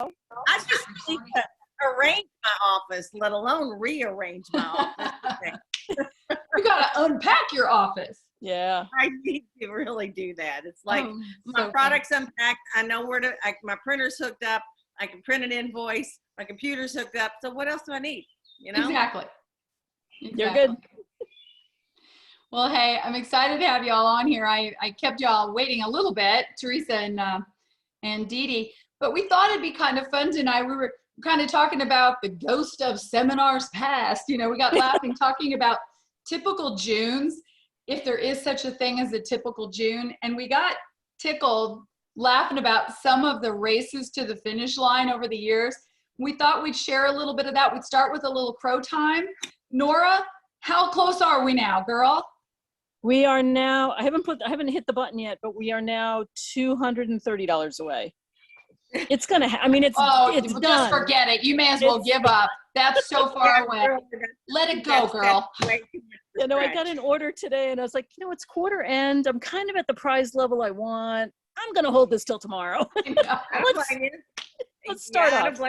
I just need to arrange my office, let alone rearrange my office. You got to unpack your office. Yeah. I need to really do that. It's like my so products unpacked. I know where to, my printer's hooked up. I can print an invoice. My computer's hooked up. So what else do I need? You know? Exactly. You're good. Well, hey, I'm excited to have y'all on here. I kept y'all waiting a little bit, Teresa and Dee Dee, but we thought it'd be kind of fun tonight. We were kind of talking about the ghost of seminars past. You know, we got laughing talking about typical Junes, if there is such a thing as a typical June, and we got tickled laughing about some of the races to the finish line over the years. We thought we'd share a little bit of that. We'd start with a little crow time. Nora, how close are we now, girl? We are now, I haven't hit the button yet, but we are now $230 away. It's going to, it's just done. forget it. You may as well give up. That's so far away. Let it go, girl. You know, I got an order today and I was like, you know, it's quarter end. I'm kind of at the prize level I want. I'm going to hold this till tomorrow. Let's start off.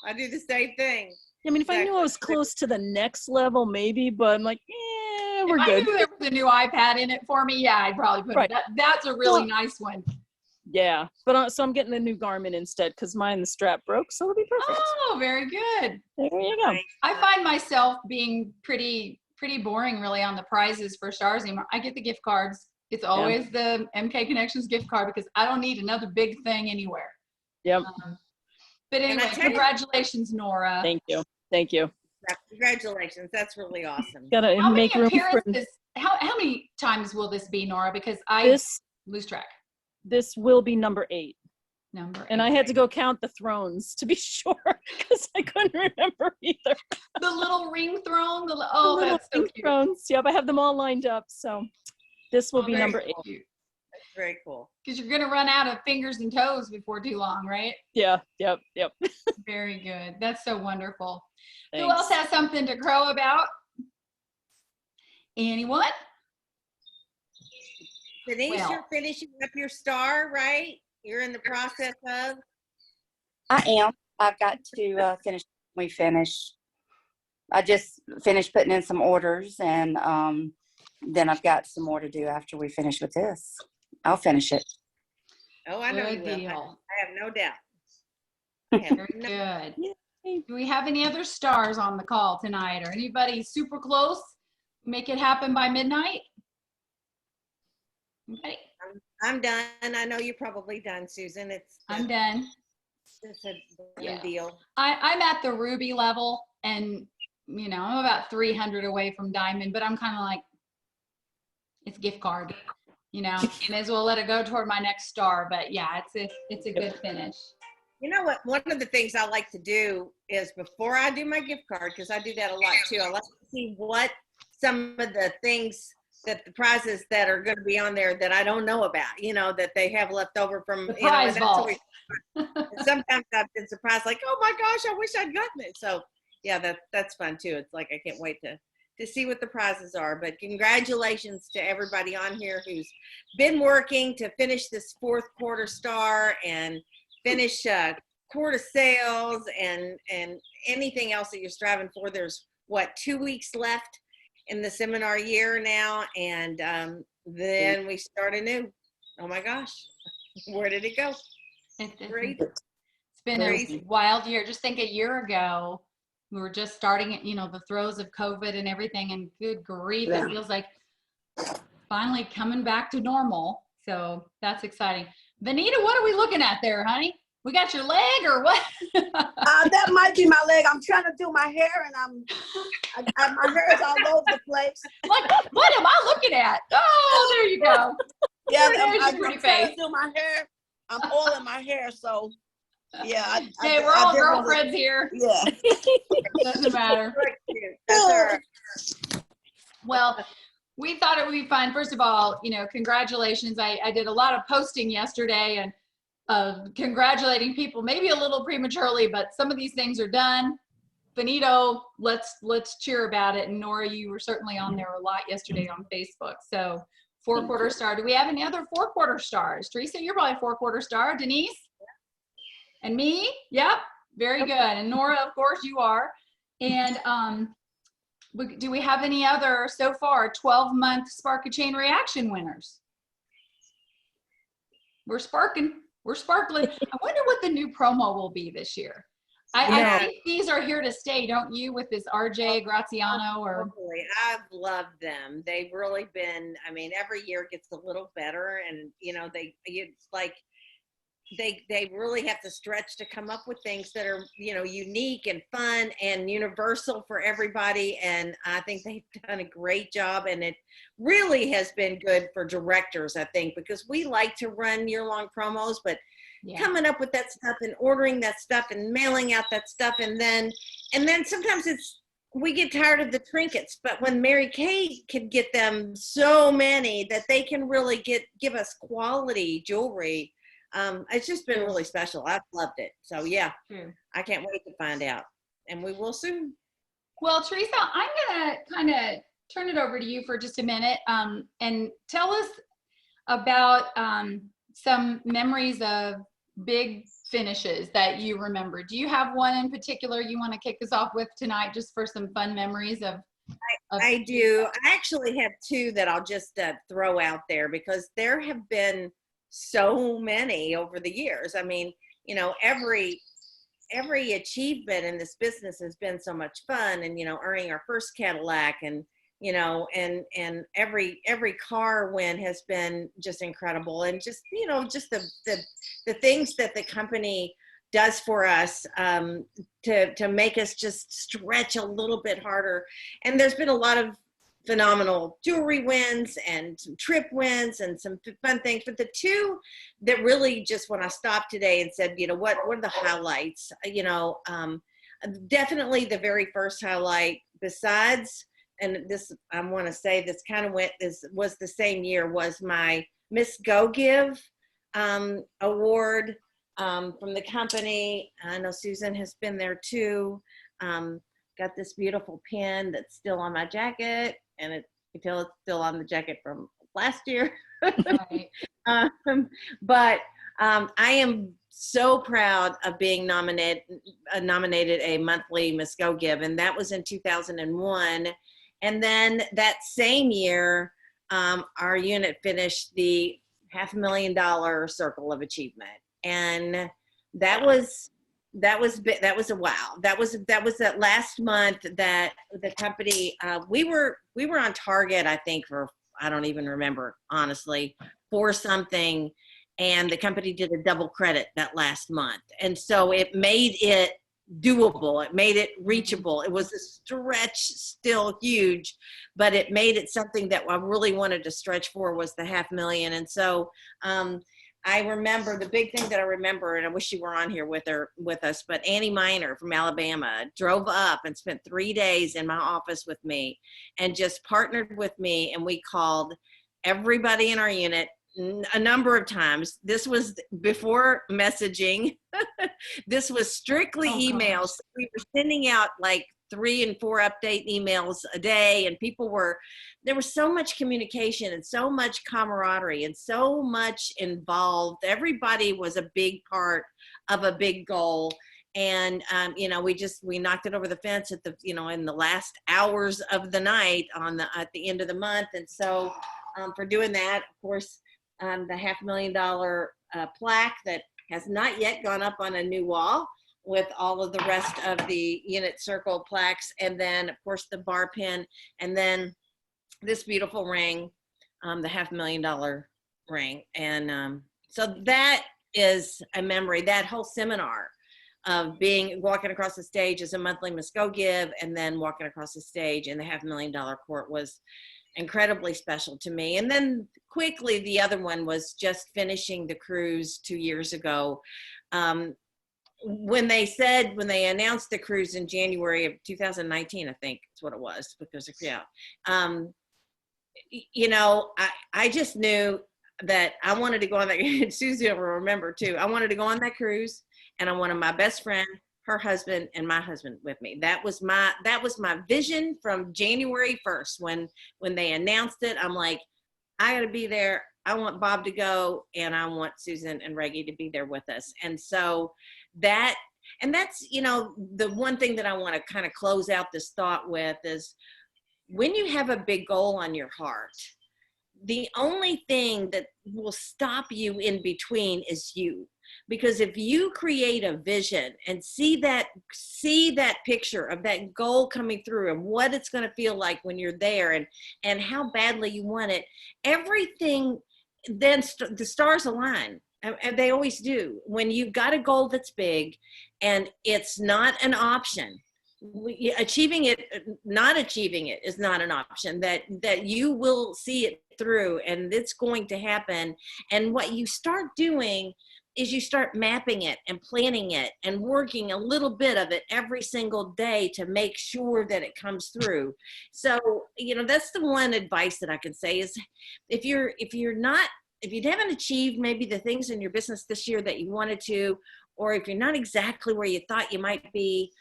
I do the same thing. I mean, if I knew I was close to the next level, maybe, but I'm like, we're good. If I knew there was a new iPad in it for me, yeah, I'd probably put it. That's a really nice one. Yeah, but so I'm getting a new Garmin instead because the strap broke, so it'll be perfect. Oh, very good. There you go. I find myself being pretty boring really on the prizes for stars anymore. I get the gift cards. It's always the MK Connections gift card because I don't need another big thing anywhere. Yep. But anyway, congratulations, Nora. Thank you. Thank you. Congratulations. That's really awesome. Gotta make room for how many times will this be, Nora? Because I lose track. This will be number 8. And I had to go count the thrones to be sure because I couldn't remember either. The little ring throne. The that's so cute. Thrones. Yep, I have them all lined up. So this will be number 8. That's very cool. Because you're gonna run out of fingers and toes before too long, right? Yeah. Yep. Very good. That's so wonderful. Thanks. Who else has something to crow about? Anyone? Denise, you're finishing up your star, right? You're in the process of? I am. I've got to finish. We finish. I just finished putting in some orders, and then I've got some more to do after we finish with this. I'll finish it. Oh, I know you will. I have no doubt. Very good. Do we have any other stars on the call tonight, or anybody super close? Make it happen by midnight? Okay. I'm done. I know you're probably done, Susan. I'm done. It's a done deal. I'm at the ruby level, and you know, I'm about 300 away from diamond, but I'm kind of like, it's gift card, you know, may as well let it go toward my next star. But yeah, it's a good finish. You know what? One of the things I like to do is before I do my gift card, because I do that a lot too, I like to see what some of the things that the prizes that are going to be on there that I don't know about, you know, that they have left over from, the prize vault. Sometimes I've been surprised, like, oh my gosh, I wish I'd gotten it. So yeah, that's fun too. It's like, I can't wait to see what the prizes are. But congratulations to everybody on here who's been working to finish this 4th quarter star and finish quarter sales and anything else that you're striving for. There's 2 weeks left in the seminar year now, and then we start anew. Oh my gosh, where did it go? It's been a wild year. Just think a year ago, we were just starting, you know, the throes of COVID and everything, and good grief, it feels like finally coming back to normal. So that's exciting. Vanita, what are we looking at there, honey? We got your leg or what? That might be my leg. I'm trying to do my hair, and my hair is all over the place. What am I looking at? Oh, there you go. Yeah, I'm trying to do my hair. I'm oiling my hair, so yeah. Hey, we're all girlfriends here. Yeah. Doesn't matter. Well, we thought it would be fun. First of all, you know, congratulations. I did a lot of posting yesterday and congratulating people, maybe a little prematurely, but some of these things are done. Benito, let's cheer about it. And Nora, you were certainly on there a lot yesterday on Facebook. So 4-quarter star. Do we have any other 4-quarter stars? Teresa, you're probably a 4-quarter star. Denise? And me? Yep. Very good. And Nora, of course, you are. And do we have any other so far 12-month Spark a Chain Reaction winners? We're sparking. We're sparkling. I wonder what the new promo will be this year. I Yeah. think these are here to stay, don't you, with this RJ Graziano or Totally. I've loved them. They've really been, I mean, every year it gets a little better, and it's like they really have to stretch to come up with things that are, unique and fun and universal for everybody. And I think they've done a great job, and it really has been good for directors, I think, because we like to run year-long promos, but coming up with that stuff and ordering that stuff and mailing out that stuff, and then sometimes we get tired of the trinkets. But when Mary Kay can get them so many that they can really give us quality jewelry, it's just been really special. I've loved it. So yeah, I can't wait to find out, and we will soon. Well, Teresa, I'm gonna kind of turn it over to you for just a minute, and tell us about some memories of big finishes that you remember. Do you have one in particular you want to kick us off with tonight, just for some fun memories of? I do. I actually have two that I'll just throw out there, because there have been so many over the years. I mean, every achievement in this business has been so much fun, and earning our first Cadillac, and and every car win has been just incredible, and just just the things that the company does for us, to make us just stretch a little bit harder. And there's been a lot of phenomenal jewelry wins and some trip wins and some fun things. But the two that really just, when I stopped today and said, what are the highlights? Definitely the very first highlight, besides, and this, I want to say this kind of was the same year, was my Miss Go Give award from the company. I know Susan has been there too. Got this beautiful pin that's still on my jacket, and you can tell it's still on the jacket from last year. Right. But I am so proud of being nominated a monthly Miss Go Give, and that was in 2001. And then that same year, our unit finished the $500,000 Circle of Achievement, and that was a wow. That was that last month that the company, we were on target, I think, for, I don't even remember, honestly, for something, and the company did a double credit that last month, and so it made it doable. It made it reachable. It was a stretch, still huge, but it made it something that I really wanted to stretch for, was the $500,000. And so I remember the big thing that I remember, and I wish you were on here with us, but Annie Miner from Alabama drove up and spent 3 days in my office with me and just partnered with me. And we called everybody in our unit a number of times. This was before messaging. This was strictly emails. We were sending out like 3 and 4 update emails a day, and there was so much communication and so much camaraderie and so much involved. Everybody was a big part of a big goal. And, we knocked it over the fence at the, in the last hours of the night at the end of the month. And so for doing that, of course, the $500,000 plaque that has not yet gone up on a new wall, with all of the rest of the unit circle plaques, and then of course the bar pin, and then this beautiful ring, the $500,000 ring. And so that is a memory. That whole seminar of walking across the stage as a monthly Miss Go Give, and then walking across the stage in the $500,000 court was incredibly special to me. And then quickly, the other one was just finishing the cruise 2 years ago. When they announced the cruise in January of 2019, I think that's what it was, because I just knew that I wanted to go on that. Susie will remember too. I wanted to go on that cruise, and I wanted my best friend, her husband, and my husband with me. That was my vision from January 1st. When they announced it, I'm like, I got to be there. I want Bob to go, and I want Susan and Reggie to be there with us. And so that, and that's, you know, the one thing that I want to kind of close out this thought with is when you have a big goal on your heart, the only thing that will stop you in between is you. Because if you create a vision and see that picture of that goal coming through and what it's going to feel like when you're there, and how badly you want it, everything, then the stars align. And they always do. When you've got a goal that's big and it's not an option, achieving it, not achieving it is not an option, that you will see it through and it's going to happen. And what you start doing is you start mapping it and planning it and working a little bit of it every single day to make sure that it comes through. So, you know, that's the one advice that I can say is if you haven't achieved maybe the things in your business this year that you wanted to, or if you're not exactly where you thought you might be,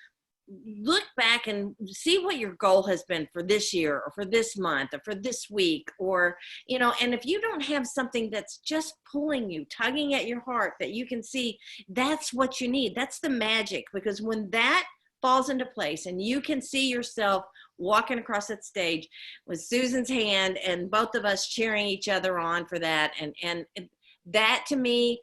look back and see what your goal has been for this year or for this month or for this week, or, you know, and if you don't have something that's just pulling you, tugging at your heart that you can see, that's what you need. That's the magic, because when that falls into place and you can see yourself walking across that stage with Susan's hand and both of us cheering each other on for that, and that to me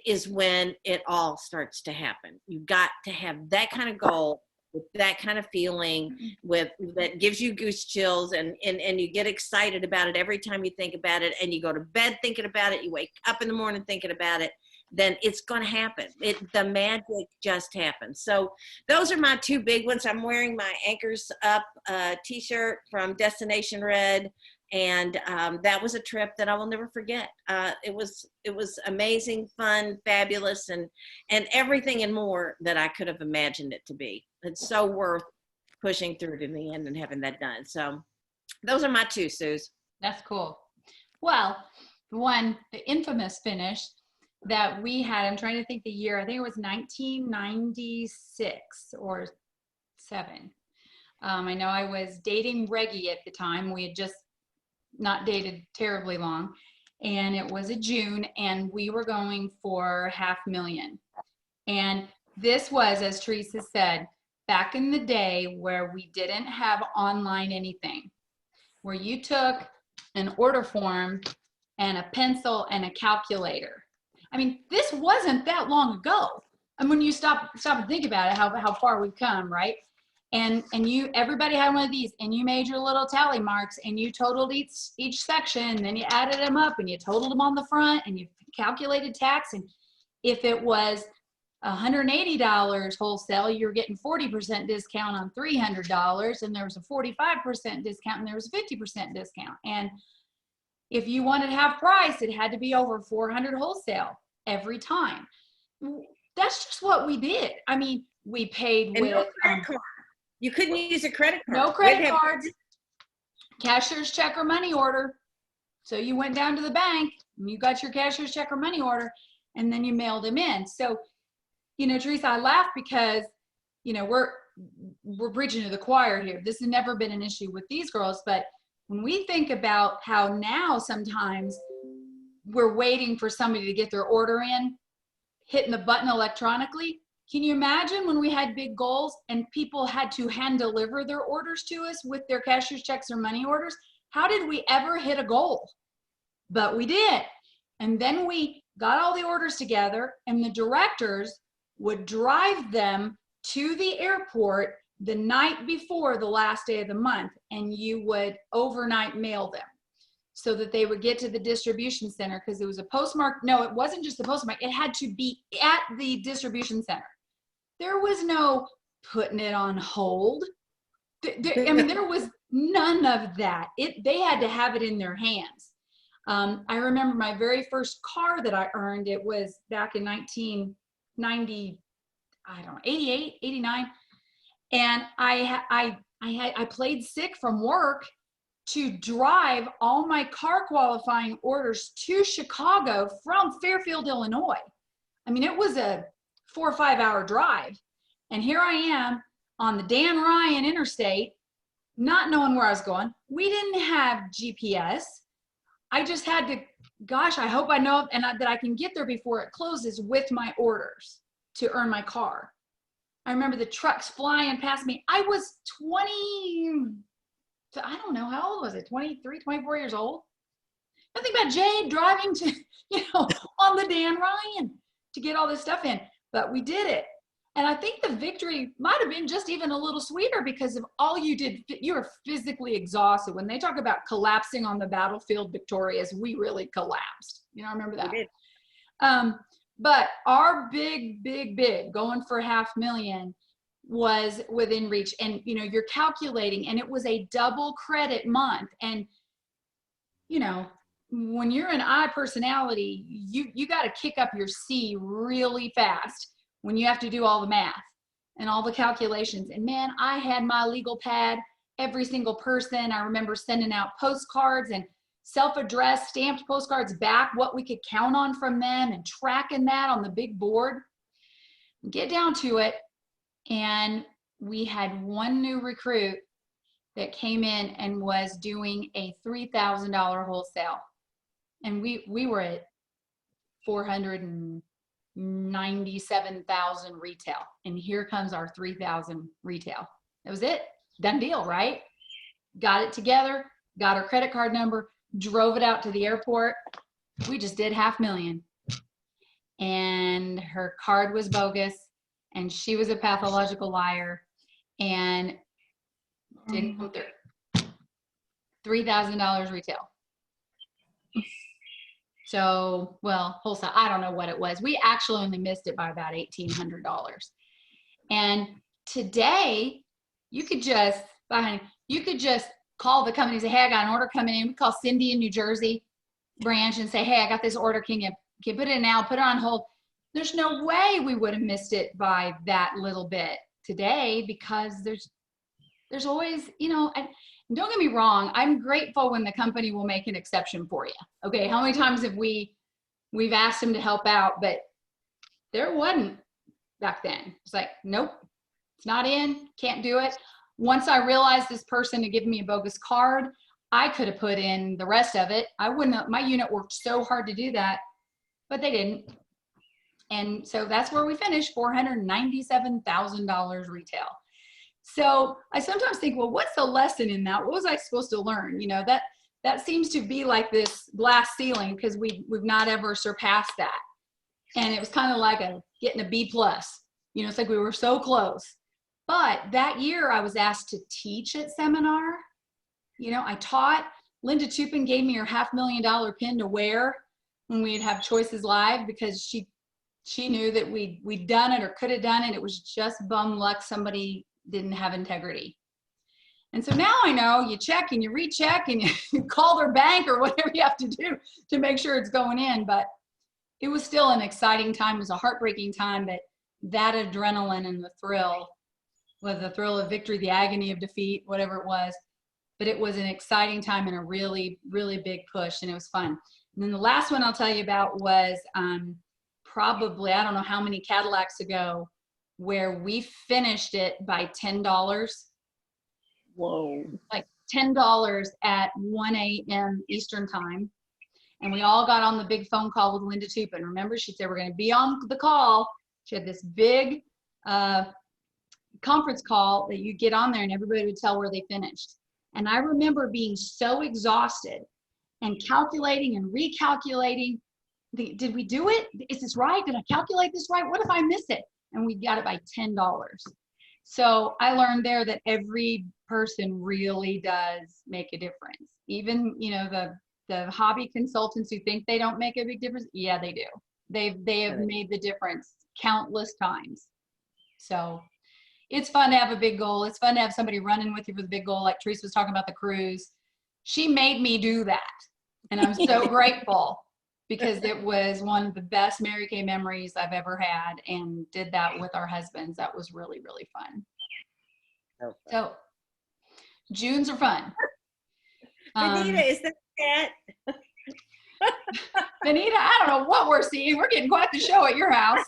is when it all starts to happen. You've got to have that kind of goal with that kind of feeling, with that gives you goose chills, and you get excited about it every time you think about it, and you go to bed thinking about it, you wake up in the morning thinking about it, then it's going to happen. The magic just happens. So those are my two big ones. I'm wearing my Anchors Up t-shirt from Destination Red. And that was a trip that I will never forget. It was amazing, fun, fabulous, and everything and more that I could have imagined it to be. It's so worth pushing through to the end and having that done. So those are my two, Suze. That's cool. Well, the infamous finish that we had, I'm trying to think the year, I think it was 1996 or 7. I know I was dating Reggie at the time. We had just not dated terribly long, and it was a June, and we were going for $500,000. And this was, as Teresa said, back in the day where we didn't have online anything, where you took an order form and a pencil and a calculator. I mean, this wasn't that long ago. And when you stop and think about it, how far we've come, right? And everybody had one of these, and you made your little tally marks, and you totaled each section, and then you added them up, and you totaled them on the front, and you calculated tax. And if it was $180 wholesale, you're getting 40% discount on $300, and there was a 45% discount, and there was a 50% discount. And if you wanted half price, it had to be over $400 wholesale every time. That's just what we did. I mean, we paid with no credit card. You couldn't use a credit card. No credit cards, cashier's check or money order. So you went down to the bank and you got your cashier's check or money order, and then you mailed them in. So, you know, Teresa, I laugh because, you know, we're preaching to the choir here. This has never been an issue with these girls, but when we think about how now sometimes we're waiting for somebody to get their order in, hitting the button electronically. Can you imagine when we had big goals and people had to hand deliver their orders to us with their cashier's checks or money orders? How did we ever hit a goal? But we did. And then we got all the orders together, and the directors would drive them to the airport the night before the last day of the month, and you would overnight mail them so that they would get to the distribution center, because it was a postmark. No, it wasn't just the postmark. It had to be at the distribution center. There was no putting it on hold. I mean, there was none of that. They had to have it in their hands. I remember my very first car that I earned, it was back in 1990, I don't know, 88, 89. And I played sick from work to drive all my car qualifying orders to Chicago from Fairfield, Illinois. I mean, it was a 4 or 5 hour drive. And here I am on the Dan Ryan Interstate, not knowing where I was going. We didn't have GPS. I just had to, gosh, I hope I know that I can get there before it closes with my orders. to earn my car. I remember the trucks flying past me. I was 20, I don't know, how old was it? 23, 24 years old. Nothing about Jade driving to, on the Dan Ryan to get all this stuff in, but we did it. And I think the victory might have been just even a little sweeter because of all you did. You were physically exhausted. When they talk about collapsing on the battlefield victorious, we really collapsed. I remember that. We did. But our big going for $500,000 was within reach. And, you're calculating, and it was a double credit month. And, when you're an I personality, you got to kick up your C really fast when you have to do all the math and all the calculations. And man, I had my legal pad, every single person. I remember sending out postcards and self-addressed stamped postcards back, what we could count on from them, and tracking that on the big board. Get down to it. And we had one new recruit that came in and was doing a $3,000 wholesale. And we were at 497,000 retail. And here comes our 3,000 retail. That was it. Done deal, right? Got it together, got her credit card number, drove it out to the airport. We just did $500,000. And her card was bogus, and she was a pathological liar, and didn't come through. $3,000 retail. So, well, wholesale, I don't know what it was. We actually only missed it by about $1,800. And today, you could just call the company and say, hey, I got an order coming in. We call Cindy in New Jersey branch and say, hey, I got this order. Can you put it in now, put it on hold? There's no way we would have missed it by that little bit today, because there's always, and don't get me wrong, I'm grateful when the company will make an exception for you. Okay, how many times have we've asked them to help out, but there wasn't back then. It's like, nope, it's not in, can't do it. Once I realized this person had given me a bogus card, I could have put in the rest of it. I wouldn't have, my unit worked so hard to do that, but they didn't. And so that's where we finished, $497,000 retail. So I sometimes think, well, what's the lesson in that? What was I supposed to learn? That seems to be like this glass ceiling, because we've not ever surpassed that. And it was kind of like getting a B+. It's like we were so close. But that year I was asked to teach at seminar. I taught. Linda Tupin gave me her $500,000 pin to wear when we'd have Choices Live, because she knew that we'd done it or could have done it. It was just bum luck somebody didn't have integrity. And so now I know you check and you recheck and you call their bank or whatever you have to do to make sure it's going in. But it was still an exciting time. It was a heartbreaking time, but that adrenaline and the thrill, whether the thrill of victory, the agony of defeat, whatever it was, but it was an exciting time and a really, really big push, and it was fun. And then the last one I'll tell you about was probably, I don't know how many Cadillacs ago, where we finished it by $10. Whoa. Like $10 at 1 a.m. Eastern time. And we all got on the big phone call with Linda Tupin. Remember, she said, we're going to be on the call. She had this big conference call that you get on there and everybody would tell where they finished. And I remember being so exhausted and calculating and recalculating. Did we do it? Is this right? Did I calculate this right? What if I miss it? And we got it by $10. So I learned there that every person really does make a difference. Even, the hobby consultants who think they don't make a big difference. Yeah, they do. They have made the difference countless times. So it's fun to have a big goal. It's fun to have somebody running with you with a big goal. Like Teresa was talking about the cruise. She made me do that. And I'm so grateful, because it was one of the best Mary Kay memories I've ever had, and did that with our husbands. That was really, really fun. Okay. So Junes are fun. Benita, is that cat? Benita, I don't know what we're seeing. We're getting quite the show at your house.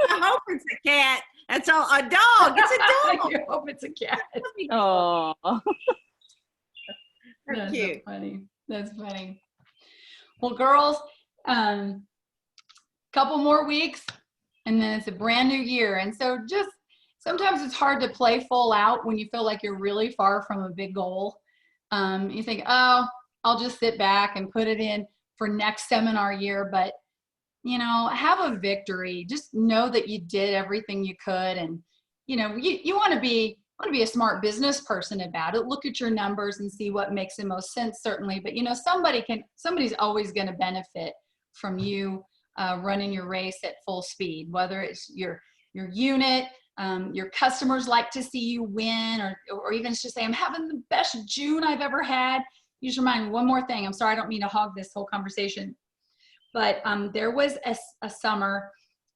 I hope it's a cat. That's all. A dog. It's a dog. You hope it's a cat. Oh. That's That's cute. so funny. That's funny. Well, girls, couple more weeks, and then it's a brand new year. And so just sometimes it's hard to play full out when you feel like you're really far from a big goal. You think, oh, I'll just sit back and put it in for next seminar year. But, you know, have a victory. Just know that you did everything you could. And, you know, you want to be a smart business person about it. Look at your numbers and see what makes the most sense, certainly. But, you know, somebody's always going to benefit from you running your race at full speed, whether it's your unit, your customers like to see you win, or even just say, I'm having the best June I've ever had. You just remind me one more thing. I'm sorry, I don't mean to hog this whole conversation, but there was a summer,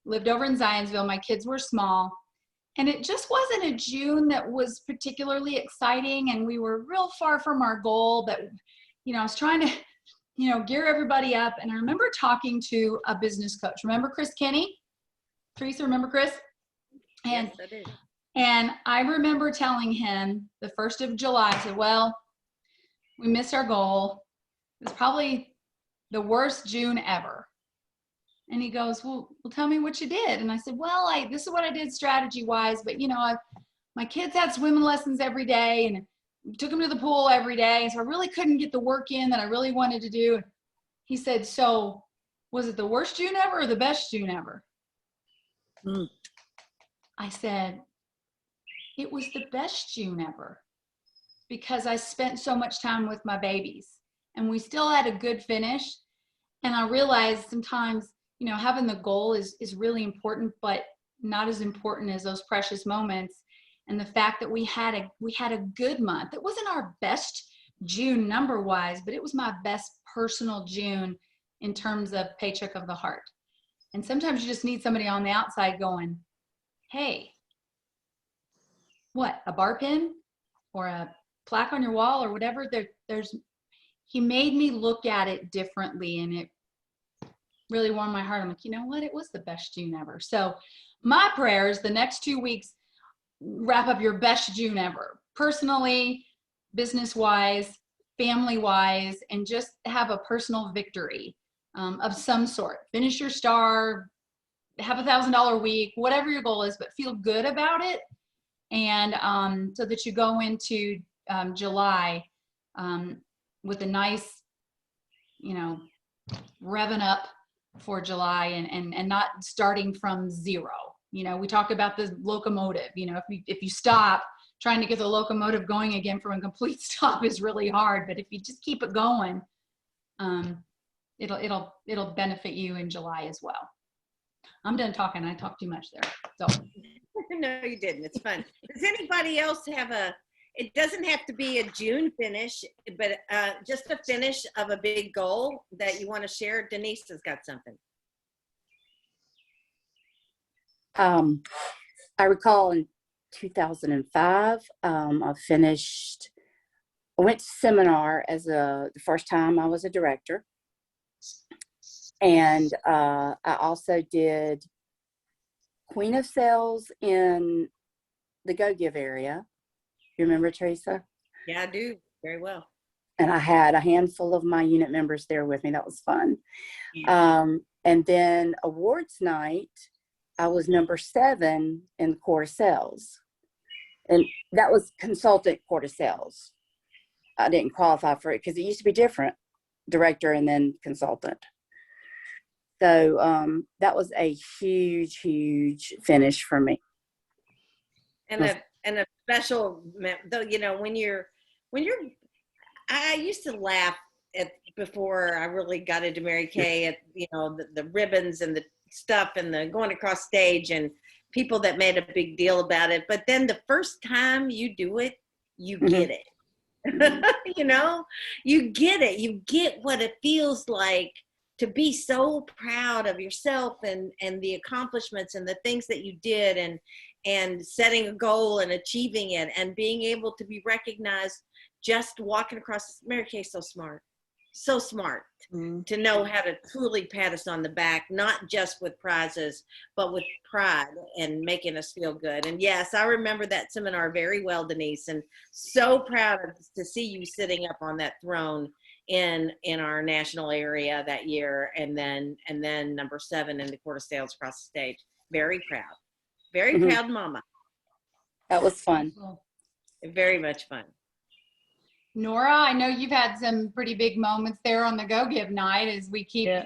lived over in Zionsville. My kids were small, and it just wasn't a June that was particularly exciting, and we were real far from our goal. But, you know, I was trying to, you know, gear everybody up. And I remember talking to a business coach. Remember Chris Kenny? Teresa, remember Chris? And, Yes, I do. and I remember telling him the 1st of July, I said, well, we missed our goal. It was probably the worst June ever. And he goes, well, tell me what you did. And I said, well, this is what I did strategy wise, but you know, my kids had swimming lessons every day and took them to the pool every day. So I really couldn't get the work in that I really wanted to do. He said, so was it the worst June ever or the best June ever? Mm. I said, it was the best June ever because I spent so much time with my babies and we still had a good finish. And I realized sometimes, you know, having the goal is really important, but not as important as those precious moments. And the fact that we had a good month. It wasn't our best June number wise, but it was my best personal June in terms of paycheck of the heart. And sometimes you just need somebody on the outside going, hey, what, a bar pin or a plaque on your wall or whatever? He made me look at it differently, and it really warmed my heart. I'm like, you know what? It was the best June ever. So my prayer is the next 2 weeks, wrap up your best June ever, personally, business-wise, family-wise, and just have a personal victory of some sort. Finish your star, have $1,000 week, whatever your goal is, but feel good about it. And so that you go into July with a nice, you know, revving up for July and not starting from zero. You know, we talk about the locomotive. You know, if you stop, trying to get the locomotive going again from a complete stop is really hard. But if you just keep it going, it'll benefit you in July as well. I'm done talking. I talked too much there. So No, you didn't. It's fun. Does anybody else have it doesn't have to be a June finish, but just a finish of a big goal that you want to share? Denise has got something. I recall in 2005, I went to seminar as the first time I was a director. And I also did Queen of Sales in the Go Give area. You remember, Teresa? Yeah, I do very well. And I had a handful of my unit members there with me. That was fun. Yeah. And then awards night, I was number 7 in the quarter sales. And that was consultant quarter sales. I didn't qualify for it because it used to be different, director and then consultant. So that was a huge, huge finish for me. And a special, though, you know, when you're, I used to laugh at before I really got into Mary Kay at, you know, the ribbons and the stuff and the going across stage and people that made a big deal about it. But then the first time you do it, you get it. You know, you get it. You get what it feels like to be so proud of yourself and the accomplishments and the things that you did and setting a goal and achieving it and being able to be recognized just walking across. Mary Kay's so smart to know how to truly pat us on the back, not just with prizes, but with pride and making us feel good. And yes, I remember that seminar very well, Denise, and so proud to see you sitting up on that throne in our national area that year, and then number 7 in the quarter sales across the stage. very proud. Very Mhm. proud mama. That was fun. Very much fun. Nora, I know you've had some pretty big moments there on the Go Give night as we keep Yeah.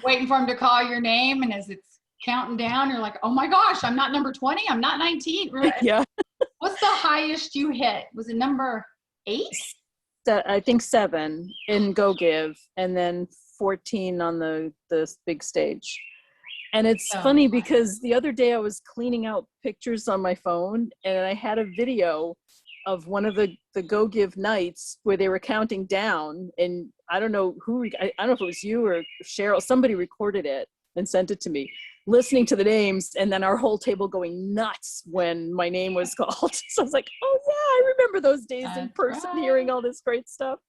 waiting for him to call your name, and as it's counting down, you're like, oh my gosh, I'm not number 20, I'm not 19. Yeah. What's the highest you hit? Was it number 8? I think 7 in Go Give, and then 14 on the big stage. And it's Oh, funny wow. because the other day I was cleaning out pictures on my phone, and I had a video of one of the Go Give nights where they were counting down, and I don't know who, I don't know if it was you or Cheryl, somebody recorded it and sent it to me, listening to the names, and then our whole table going nuts when my name was called. So I was like, oh yeah, I remember those days in That's person, right. hearing all this great stuff.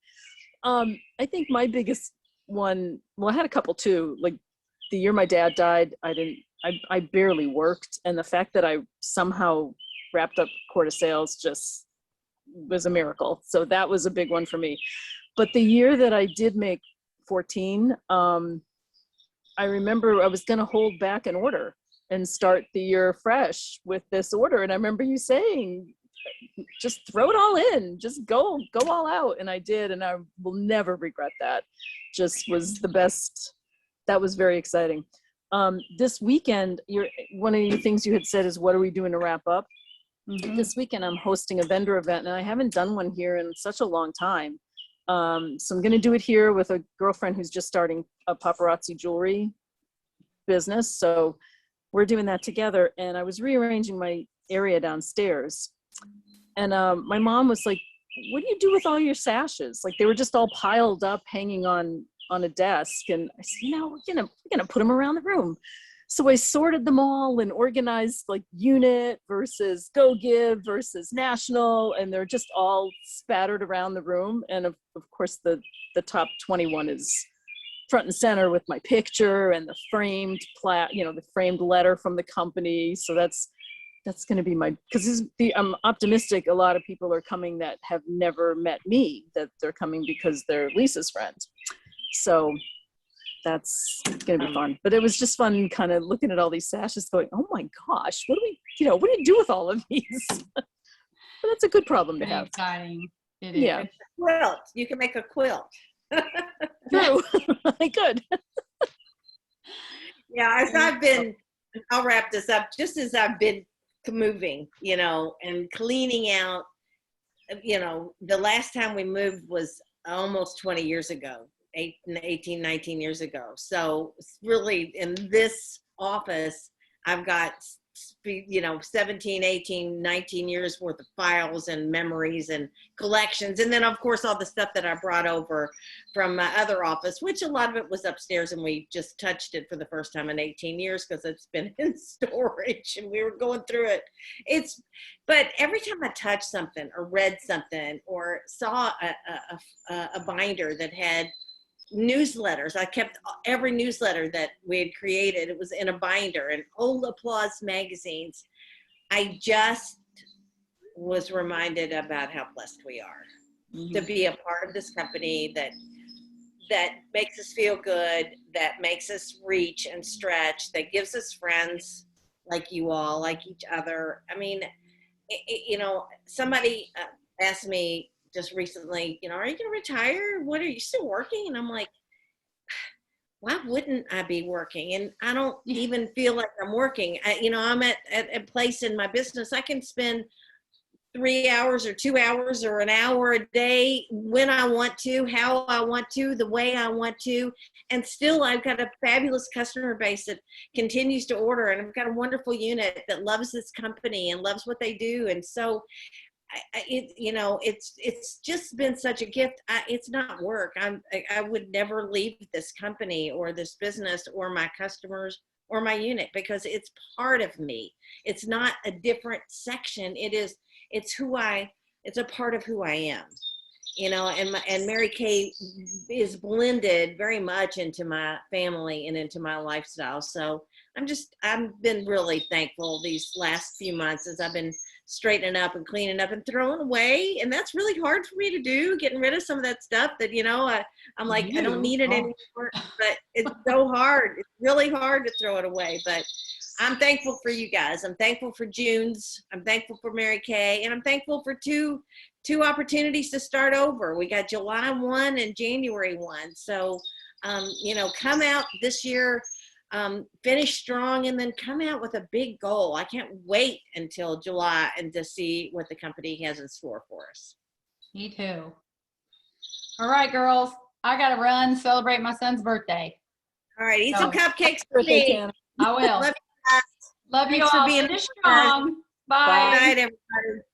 I think my biggest one, well, I had a couple too. Like the year my dad died, I barely worked. And the fact that I somehow wrapped up Court of Sales just was a miracle. So that was a big one for me. But the year that I did make 14, I remember I was going to hold back an order and start the year fresh with this order. And I remember you saying, just throw it all in, just go all out. And I did, and I will never regret that. Just was the best. That was very exciting. This weekend, one of the things you had said is, what are we doing to wrap up? Mhm. This weekend I'm hosting a vendor event, and I haven't done one here in such a long time. So I'm going to do it here with a girlfriend who's just starting a paparazzi jewelry business. So we're doing that together. And I was rearranging my area downstairs, and my mom was like, what do you do with all your sashes? Like they were just all piled up, hanging on a desk. And I said, we're gonna put them around the room. So I sorted them all and organized like unit versus Go Give versus national, and they're just all spattered around the room. And of course the top 21 is front and center with my picture and the framed the framed letter from the company. So that's going to be because I'm optimistic a lot of people are coming that have never met me, that they're coming because they're Lisa's friends. So that's going to be fun. But it was just fun kind of looking at all these sashes going, oh my gosh, what do you do with all of these? But that's a good problem to Pretty have. exciting. It is. Yeah. Quilt. You can make a quilt. True. I could. Yeah, I'll wrap this up. Just as I've been moving, and cleaning out, the last time we moved was almost 20 years ago, 18, 19 years ago. So it's really in this office, I've got, 17, 18, 19 years worth of files and memories and collections. And then of course, all the stuff that I brought over from my other office, which a lot of it was upstairs, and we just touched it for the first time in 18 years because it's been in storage and we were going through it. But every time I touched something or read something or saw a binder that had newsletters, I kept every newsletter that we had created. It was in a binder, and old Applause magazines. I just was reminded about how blessed we are to be a part of this company that makes us feel good, that makes us reach and stretch, that gives us friends like you all, like each other. I mean, somebody asked me just recently, are you going to retire? What, are you still working? And I'm like, why wouldn't I be working? And I don't even feel like I'm working. I'm at a place in my business. I can spend 3 hours or 2 hours or an hour a day when I want to, how I want to, the way I want to. And still I've got a fabulous customer base that continues to order. And I've got a wonderful unit that loves this company and loves what they do. And so it's just been such a gift. It's not work. I would never leave this company or this business or my customers or my unit, because it's part of me. It's not a different section. It's a part of who I am, and Mary Kay is blended very much into my family and into my lifestyle. So I've been really thankful these last few months as I've been straightening up and cleaning up and throwing away. And that's really hard for me to do, getting rid of some of that stuff that, I'm like, I don't need it anymore, but it's so hard. It's really hard to throw it away. But I'm thankful for you guys. I'm thankful for June's. I'm thankful for Mary Kay, and I'm thankful for two opportunities to start over. We got July 1 and January 1. So, come out this year, finish strong, and then come out with a big goal. I can't wait until July and to see what the company has in store for us. Me too. All right, girls. I got to run, celebrate my son's birthday. All right, eat some Oh. cupcakes for Birthday, me. Tana. I will. Love you guys. Love you Thanks for all. being Finish with us. strong. Bye. Good night, everybody.